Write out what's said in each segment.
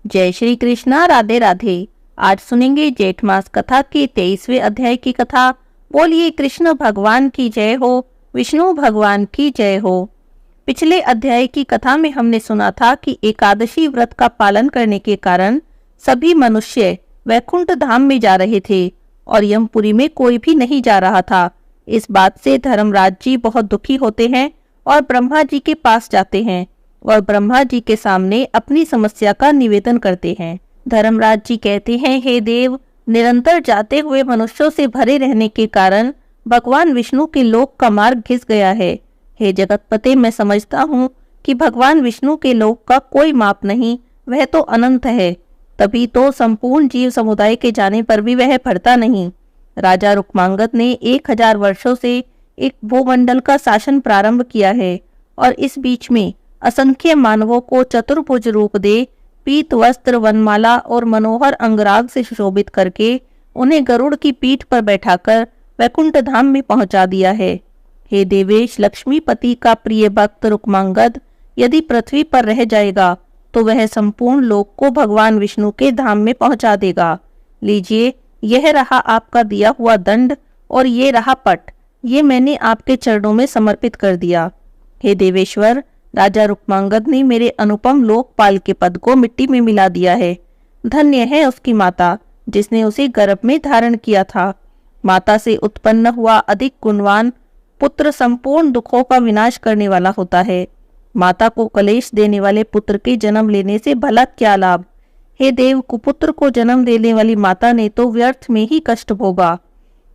जय श्री कृष्णा। राधे राधे। आज सुनेंगे जेठ मास कथा के 23वें अध्याय की कथा। बोलिए कृष्ण भगवान की जय हो, विष्णु भगवान की जय हो। पिछले अध्याय की कथा में हमने सुना था कि एकादशी व्रत का पालन करने के कारण सभी मनुष्य वैकुंठ धाम में जा रहे थे और यमपुरी में कोई भी नहीं जा रहा था। इस बात से धर्मराज जी बहुत दुखी होते हैं और ब्रह्मा जी के पास जाते हैं और ब्रह्मा जी के सामने अपनी समस्या का निवेदन करते हैं। धर्मराज जी कहते हैं, हे देव, निरंतर जाते हुए मनुष्यों से भरे रहने के कारण भगवान विष्णु के लोक का मार्ग घिस गया है। हे जगतपते, मैं समझता हूँ कि भगवान विष्णु के लोक का कोई माप नहीं, वह तो अनंत है। तभी तो संपूर्ण जीव समुदाय के जाने पर भी वह भरता नहीं। राजा रुक्मांगद ने 1000 वर्षों से एक भूमंडल का शासन प्रारंभ किया है और इस बीच में असंख्य मानवों को चतुर्भुज रूप दे पीत वस्त्र, वनमाला और मनोहर अंगराग से सुशोभित करके उन्हें गरुड़ की पीठ पर बैठाकर वैकुंठ धाम में पहुंचा दिया है। हे देवेश, लक्ष्मीपति का प्रिय भक्त रुक्मांगद यदि पृथ्वी पर रह जाएगा तो वह संपूर्ण लोक को भगवान विष्णु के धाम में पहुंचा देगा। लीजिए, यह रहा आपका दिया हुआ दंड और ये रहा पट, ये मैंने आपके चरणों में समर्पित कर दिया। हे देवेश्वर, राजा रुक्मांगद ने मेरे अनुपम लोकपाल के पद को मिट्टी में मिला दिया है। धन्य है उसकी माता जिसने उसे गर्भ में धारण किया था। माता से उत्पन्न हुआ अधिक गुणवान पुत्र संपूर्ण दुखों का विनाश करने वाला होता है। माता को कलेश देने वाले पुत्र के जन्म लेने से भला क्या लाभ। हे देव, कुपुत्र को जन्म देने वाली माता ने तो व्यर्थ में ही कष्ट भोगा।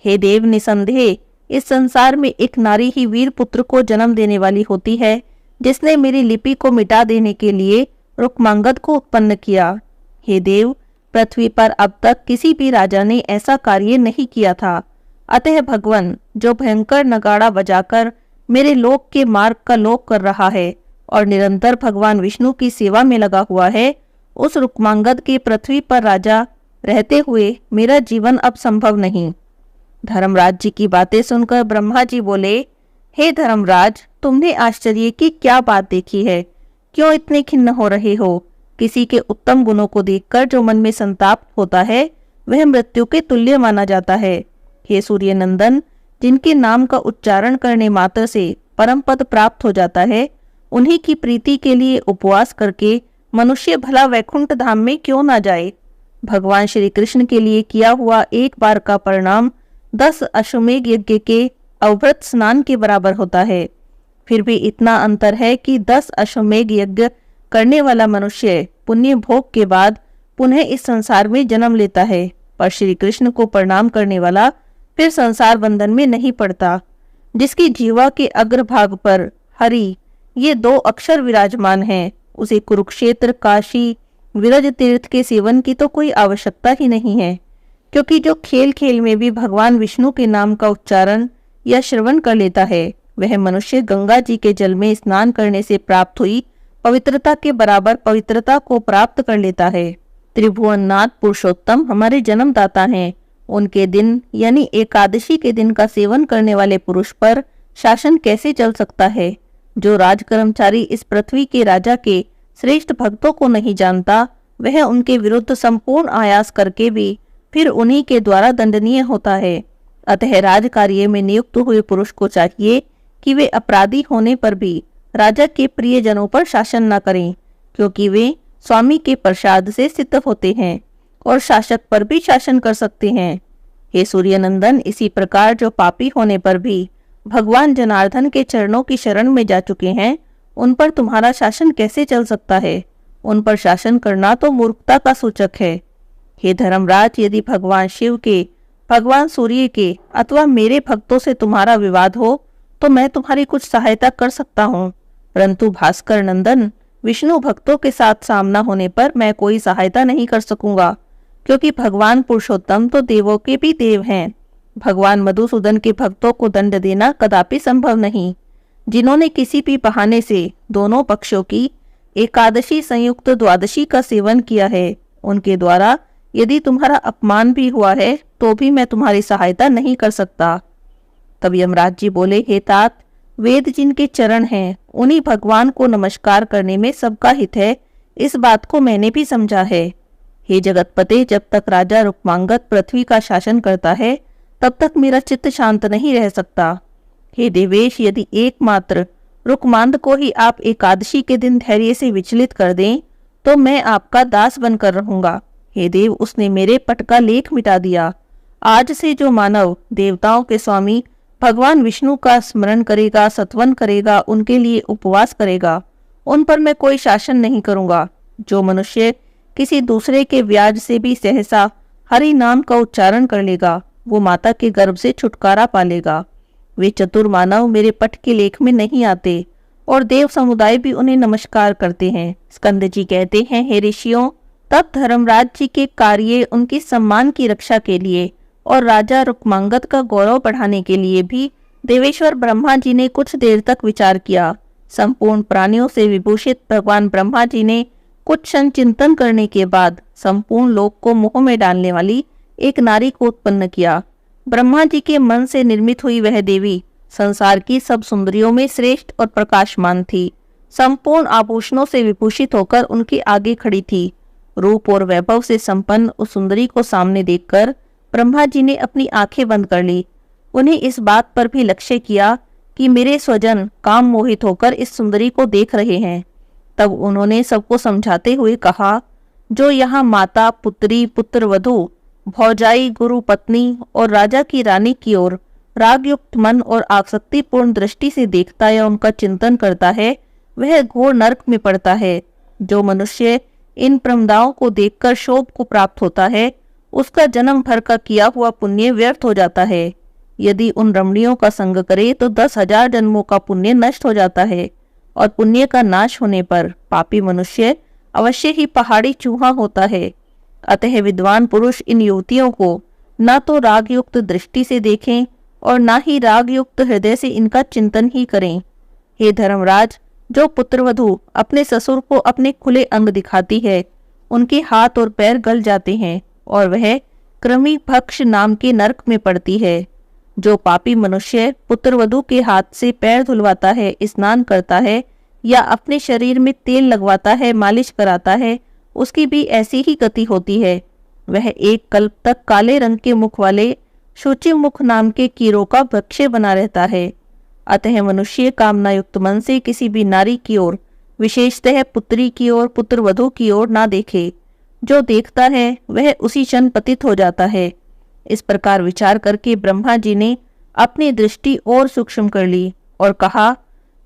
हे देव, निसंदेह इस संसार में एक नारी ही वीर पुत्र को जन्म देने वाली होती है जिसने मेरी लिपि को मिटा देने के लिए रुक्मांगद को उत्पन्न किया। हे देव, पृथ्वी पर अब तक किसी भी राजा ने ऐसा कार्य नहीं किया था। अतः भगवान, जो भयंकर नगाड़ा बजाकर मेरे लोक के मार्ग का लोक कर रहा है और निरंतर भगवान विष्णु की सेवा में लगा हुआ है, उस रुक्मांगद के पृथ्वी पर राजा रहते हुए मेरा जीवन अब संभव नहीं। धर्मराज जी की बातें सुनकर ब्रह्मा जी बोले, हे धर्मराज, तुमने आश्चर्य की क्या बात देखी है? क्यों इतने खिन्न हो रहे हो? किसी के उत्तम गुणों को देखकर जो मन में संताप होता है वह मृत्यु के तुल्य माना जाता है। हे सूर्य नंदन, जिनके नाम का उच्चारण करने मात्र से परम पद प्राप्त हो जाता है, उन्हीं की प्रीति के लिए उपवास करके मनुष्य भला वैकुंठ धाम में क्यों ना जाए। भगवान श्री कृष्ण के लिए किया हुआ एक बार का परिणाम 10 अश्वमेध यज्ञ के अवृत स्नान के बराबर होता है। फिर भी इतना अंतर है कि 10 अश्वमेध यज्ञ करने वाला मनुष्य पुण्य भोग के बाद पुनः इस संसार में जन्म लेता है, पर श्री कृष्ण को प्रणाम करने वाला फिर संसार बंधन में नहीं पड़ता। जिसकी जीवा के अग्रभाग पर हरि ये 2 अक्षर विराजमान हैं, उसे कुरुक्षेत्र, काशी, विरज तीर्थ के सेवन की तो कोई आवश्यकता ही नहीं है, क्योंकि जो खेल खेल में भी भगवान विष्णु के नाम का उच्चारण या श्रवण कर लेता है, वह मनुष्य गंगा जी के जल में स्नान करने से प्राप्त हुई पवित्रता के बराबर पवित्रता को प्राप्त कर लेता है। त्रिभुवननाथ पुरुषोत्तम हमारे जन्मदाता हैं। उनके दिन यानी एकादशी के दिन का सेवन करने वाले पुरुष पर शासन कैसे चल सकता है? जो राजकर्मचारी इस पृथ्वी के राजा के श्रेष्ठ भक्तों को नहीं जानता, वह उनके विरुद्ध संपूर्ण आयास करके भी फिर उन्हीं के द्वारा दंडनीय होता है। अतः राजकार्य में नियुक्त हुए पुरुष को चाहिए कि वे अपराधी होने पर भी राजा के प्रियजनों पर शासन न करें, क्योंकि वे स्वामी के प्रसाद से सिद्ध होते हैं और शासक पर भी शासन कर सकते हैं। हे सूर्यनंदन, इसी प्रकार जो पापी होने पर भी भगवान जनार्दन के चरणों की शरण में जा चुके हैं, उन पर तुम्हारा शासन कैसे चल सकता है? उन पर शासन करना तो मूर्खता का सूचक है। हे धर्मराज, यदि भगवान शिव के, भगवान सूर्य के अथवा मेरे भक्तों से तुम्हारा विवाद हो तो मैं तुम्हारी कुछ सहायता कर सकता हूँ, परंतु भास्कर नंदन, विष्णु भक्तों के साथ सामना होने पर मैं कोई सहायता नहीं कर सकूंगा, क्योंकि भगवान पुरुषोत्तम तो देवों के भी देव हैं। भगवान मधुसूदन के भक्तों को दंड देना कदापि संभव नहीं। जिन्होंने किसी भी बहाने से दोनों पक्षों की एकादशी संयुक्त द्वादशी का सेवन किया है, उनके द्वारा यदि तुम्हारा अपमान भी हुआ है तो भी मैं तुम्हारी सहायता नहीं कर सकता। तब यमराज जी बोले, हे तात, वेद जिनके चरण हैं, उन्हीं भगवान को नमस्कार करने में सबका हित है, इस बात को मैंने भी समझा है। हे जगतपते, जब तक राजा रुक्मांगद पृथ्वी का शासन करता है तब तक मेरा चित्त शांत नहीं रह सकता। हे देवेश, यदि एकमात्र रुक्मांद को ही आप एकादशी के दिन धैर्य से विचलित कर दें तो मैं आपका दास बनकर रहूंगा। हे देव, उसने मेरे पट का लेख मिटा दिया। आज से जो मानव देवताओं के स्वामी भगवान विष्णु का स्मरण करेगा, सत्वन करेगा, उनके लिए उपवास करेगा, उन पर मैं कोई शासन नहीं करूंगा। जो मनुष्य किसी दूसरे के व्याज से भी सहसा हरि नाम का उच्चारण कर लेगा, वो माता के गर्भ से छुटकारा पालेगा। वे चतुर मानव मेरे पट के लेख में नहीं आते और देव समुदाय भी उन्हें नमस्कार करते हैं। स्कंद जी कहते हैं, हे ऋषियों, तब धर्मराज जी के कार्य उनके सम्मान की रक्षा के लिए और राजा रुक्मांगद का गौरव बढ़ाने के लिए भी देवेश्वर ब्रह्मा जी ने कुछ देर तक विचार किया। संपूर्ण प्राणियों से विभूषित भगवान ब्रह्मा जी ने कुछ क्षण चिंतन करने के बाद संपूर्ण लोक को मोह में डालने वाली एक नारी को उत्पन्न किया। ब्रह्मा जी के मन से निर्मित हुई वह देवी संसार की सब सुंदरियों में श्रेष्ठ और प्रकाशमान थी। संपूर्ण आभूषणों से विभूषित होकर उनके आगे खड़ी थी। रूप और वैभव से संपन्न उस सुंदरी को सामने देखकर ब्रह्मा जी ने अपनी आंखें बंद कर ली। उन्हें इस बात पर भी लक्ष्य किया कि मेरे स्वजन काम मोहित होकर इस सुंदरी को देख रहे हैं। तब उन्होंने सबको समझाते हुए कहा, जो यहाँ माता, पुत्री, पुत्रवधू, भौजाई, गुरु पत्नी और राजा की रानी की ओर रागयुक्त मन और आसक्तिपूर्ण दृष्टि से देखता या उनका चिंतन करता है, वह घोर नरक में पड़ता है। जो मनुष्य इन प्रमदाओं को देखकर शोभ को प्राप्त होता है, उसका जन्म भर का किया हुआ पुण्य व्यर्थ हो जाता है। यदि उन रमणियों का संग करे तो 10,000 जन्मों का पुण्य नष्ट हो जाता है और पुण्य का नाश होने पर पापी मनुष्य अवश्य ही पहाड़ी चूहा होता है। अतः विद्वान पुरुष इन युवतियों को न तो रागयुक्त दृष्टि से देखें और न ही रागयुक्त हृदय से इनका चिंतन ही करें। हे धर्मराज, जो पुत्रवधू अपने ससुर को अपने खुले अंग दिखाती है, उनके हाथ और पैर गल जाते हैं और वह कृमि भक्ष नाम के नरक में पड़ती है। जो पापी मनुष्य पुत्रवधू के हाथ से पैर धुलवाता है, स्नान करता है या अपने शरीर में तेल लगवाता है, मालिश कराता है, उसकी भी ऐसी ही गति होती है। वह एक कल्प तक काले रंग के मुख वाले शुचि मुख नाम के कीड़ों का भक्ष्य बना रहता है। अतः मनुष्य कामना युक्त मन से किसी भी नारी की ओर, विशेषतः पुत्री की ओर, पुत्रवधू की ओर ना देखे। जो देखता है वह उसी क्षण पतित हो जाता है। इस प्रकार विचार करके ब्रह्मा जी ने अपनी दृष्टि और सूक्ष्म कर ली और कहा,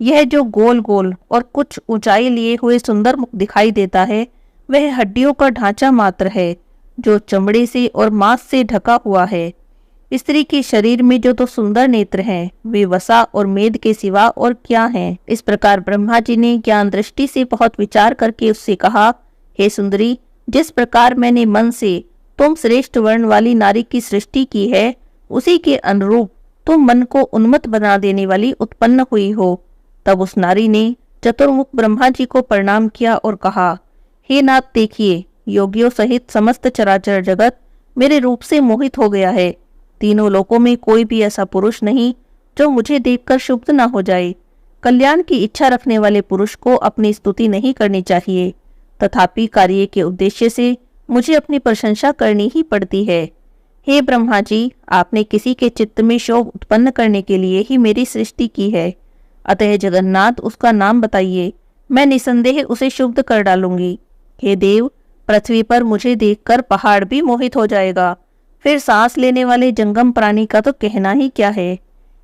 यह जो गोल गोल और कुछ ऊंचाई लिए हुए सुंदर मुख दिखाई देता है, वह हड्डियों का ढांचा मात्र है, जो चमड़े से और मांस से ढका हुआ है। स्त्री के शरीर में जो तो सुंदर नेत्र हैं, वे वसा और मेद के सिवा और क्या हैं। इस प्रकार ब्रह्मा जी ने ज्ञान दृष्टि से बहुत विचार करके उससे कहा, हे सुंदरी, जिस प्रकार मैंने मन से तुम श्रेष्ठ वर्ण वाली नारी की सृष्टि की है, उसी के अनुरूप तुम मन को उन्मत्त बना देने वाली उत्पन्न हुई हो। तब उस नारी ने चतुर्मुख ब्रह्मा जी को प्रणाम किया और कहा, हे नाथ, देखिए, योगियों सहित समस्त चराचर जगत मेरे रूप से मोहित हो गया है। तीनों लोकों में कोई भी ऐसा पुरुष नहीं जो मुझे देखकर क्षुब्ध न हो जाए। कल्याण की इच्छा रखने वाले पुरुष को अपनी स्तुति नहीं करनी चाहिए, तथापि कार्य के उद्देश्य से मुझे अपनी प्रशंसा करनी ही पड़ती है। हे ब्रह्मा जी, आपने किसी के चित्त में शोभ उत्पन्न करने के लिए ही मेरी सृष्टि की है। अतः जगन्नाथ, उसका नाम बताइए, मैं निसंदेह उसे शुद्ध कर डालूंगी। हे देव, पृथ्वी पर मुझे देखकर पहाड़ भी मोहित हो जाएगा, फिर सांस लेने वाले जंगम प्राणी का तो कहना ही क्या है।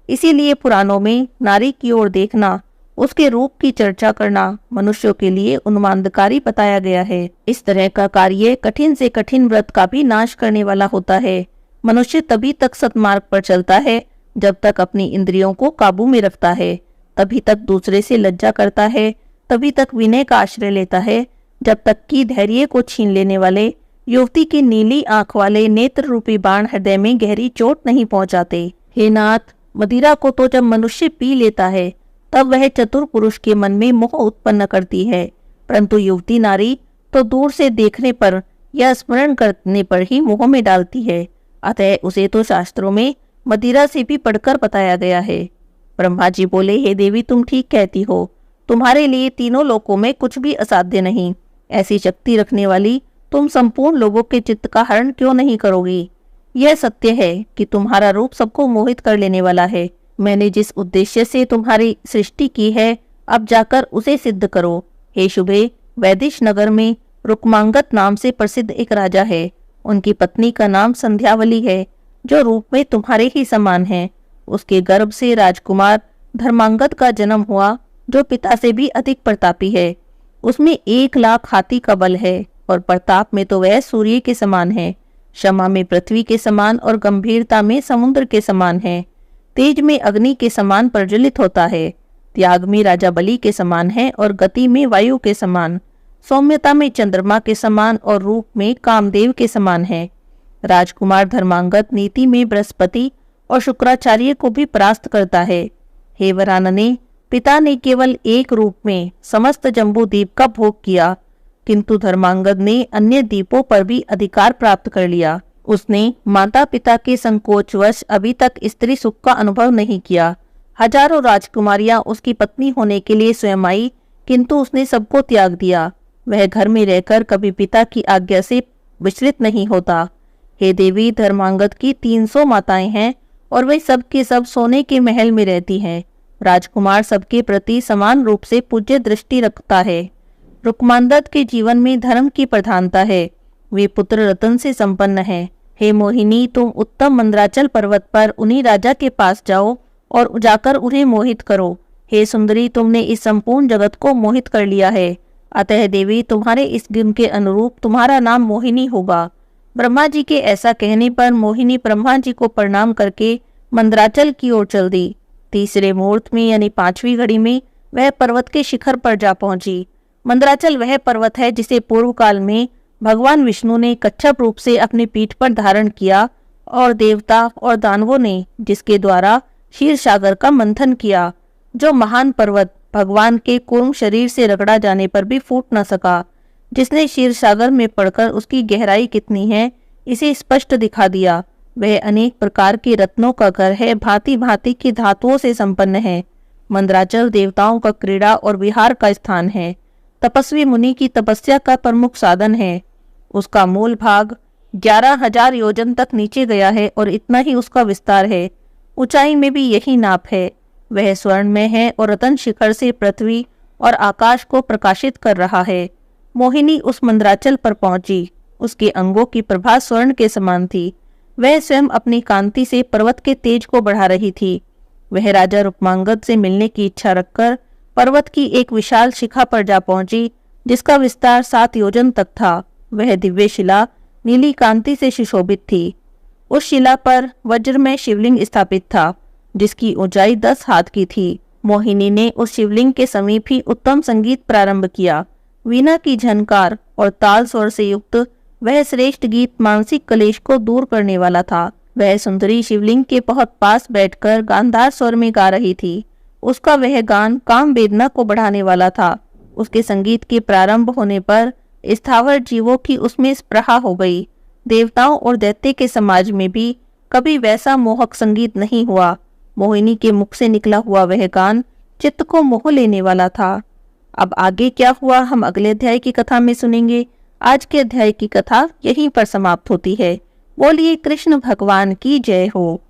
इसीलिए पुराणों में नारी की ओर देखना, उसके रूप की चर्चा करना मनुष्यों के लिए उन्मादकारी बताया गया है। इस तरह का कार्य कठिन से कठिन व्रत का भी नाश करने वाला होता है। मनुष्य तभी तक सत्मार्ग पर चलता है जब तक अपनी इंद्रियों को काबू में रखता है, तभी तक दूसरे से लज्जा करता है, तभी तक विनय का आश्रय लेता है, जब तक कि धैर्य को छीन लेने वाले युवती की नीली आंख वाले नेत्र रूपी बाण हृदय में गहरी चोट नहीं पहुंचाते। हे नाथ, मदिरा को तो जब मनुष्य पी लेता है तब वह चतुर पुरुष के मन में मोह उत्पन्न करती है, परंतु युवती नारी तो दूर से देखने पर या स्मरण करने पर ही मोह में डालती है। अतः उसे तो शास्त्रों में मदिरा से भी पढ़कर बताया गया है। ब्रह्मा जी बोले, हे देवी, तुम ठीक कहती हो। तुम्हारे लिए तीनों लोकों में कुछ भी असाध्य नहीं। ऐसी शक्ति रखने वाली तुम संपूर्ण लोगों के चित्त का हरण क्यों नहीं करोगी? यह सत्य है कि तुम्हारा रूप सबको मोहित कर लेने वाला है। मैंने जिस उद्देश्य से तुम्हारी सृष्टि की है, अब जाकर उसे सिद्ध करो। हे शुभे, वैदिश नगर में रुक्मांगद नाम से प्रसिद्ध एक राजा है। उनकी पत्नी का नाम संध्यावली है, जो रूप में तुम्हारे ही समान है। उसके गर्भ से राजकुमार धर्मांगद का जन्म हुआ, जो पिता से भी अधिक प्रतापी है। उसमें 1,00,000 हाथी का बल है और प्रताप में तो वह सूर्य के समान है। क्षमा में पृथ्वी के समान और गंभीरता में समुद्र के समान है। तेज में अग्नि के समान प्रज्वलित होता है। त्याग में राजा बलि के समान है और गति में वायु के समान। सौम्यता में चंद्रमा के समान और रूप में कामदेव के समान है। राजकुमार धर्मांगद नीति में बृहस्पति और शुक्राचार्य को भी परास्त करता है। हे वरानने, पिता ने केवल एक रूप में समस्त जम्बू द्वीप का भोग किया, किंतु धर्मांगद ने अन्य द्वीपों पर भी अधिकार प्राप्त कर लिया। उसने माता पिता के संकोचवश अभी तक स्त्री सुख का अनुभव नहीं किया। हजारों राजकुमारियां उसकी पत्नी होने के लिए स्वयं आई, किंतु उसने सबको त्याग दिया। वह घर में रहकर कभी पिता की आज्ञा से विचलित नहीं होता। हे देवी, धर्मांगद की 300 माताएं हैं और वे सब के सब सोने के महल में रहती हैं। राजकुमार सबके प्रति समान रूप से पूज्य दृष्टि रखता है। रुक्मांगद के जीवन में धर्म की प्रधानता है। वे पुत्र रत्न से संपन्न हैं। हे मोहिनी, तुम उत्तम मंद्राचल पर्वत पर उन्हीं राजा के पास जाओ और जाकर उन्हें मोहित करो। हे सुंदरी, तुमने इस संपूर्ण जगत को मोहित कर लिया है। अतः देवी, तुम्हारे इस गुण के अनुरूप तुम्हारा नाम मोहिनी होगा। ब्रह्मा जी के ऐसा कहने पर मोहिनी ब्रह्मा जी को प्रणाम करके मंद्राचल की ओर चल दी। तीसरे मुहूर्त में यानी 5वीं घड़ी में वह पर्वत के शिखर पर जा पहुंची। मंद्राचल वह पर्वत है जिसे पूर्व काल में भगवान विष्णु ने कच्छप रूप से अपनी पीठ पर धारण किया और देवता और दानवों ने जिसके द्वारा क्षीर सागर का मंथन किया। जो महान पर्वत भगवान के कूर्म शरीर से रगड़ा जाने पर भी फूट न सका, जिसने क्षीर सागर में पड़कर उसकी गहराई कितनी है इसे स्पष्ट दिखा दिया। वह अनेक प्रकार के रत्नों का घर है, भांति भांति की धातुओं से संपन्न है। मंद्राचल देवताओं का क्रीड़ा और विहार का स्थान है। तपस्वी मुनि की तपस्या का प्रमुख साधन है। उसका मूल भाग 11,000 योजन तक नीचे गया है और इतना ही उसका विस्तार है। ऊंचाई में भी यही नाप है। वह स्वर्ण में है और रतन शिखर से पृथ्वी और आकाश को प्रकाशित कर रहा है। मोहिनी उस मंद्राचल पर पहुंची। उसके अंगों की प्रभा स्वर्ण के समान थी। वह स्वयं अपनी कांति से पर्वत के तेज को बढ़ा रही थी। वह राजा रुक्मांगद से मिलने की इच्छा रखकर पर्वत की एक विशाल शिखा पर जा पहुंची, जिसका विस्तार 7 योजन तक था। वह दिव्य शिला नीली कांति से सुशोभित थी। उस शिला पर वज्र में शिवलिंग स्थापित था, जिसकी ऊंचाई 10 हाथ की थी। मोहिनी ने उस शिवलिंग के समीप ही उत्तम संगीत प्रारंभ किया। वीणा की झनकार और ताल स्वर से युक्त वह श्रेष्ठ गीत मानसिक क्लेश को दूर करने वाला था। वह सुंदरी शिवलिंग के बहुत पास बैठकर गांधार स्वर में गा रही थी। उसका वह गान काम वेदना को बढ़ाने वाला था। उसके संगीत के प्रारंभ होने पर स्थावर जीवों की उसमें स्पृहा हो गई। देवताओं और दैत्य के समाज में भी कभी वैसा मोहक संगीत नहीं हुआ। मोहिनी के मुख से निकला हुआ वह गान चित्त को मोह लेने वाला था। अब आगे क्या हुआ हम अगले अध्याय की कथा में सुनेंगे। आज के अध्याय की कथा यहीं पर समाप्त होती है। बोलिए कृष्ण भगवान की जय हो।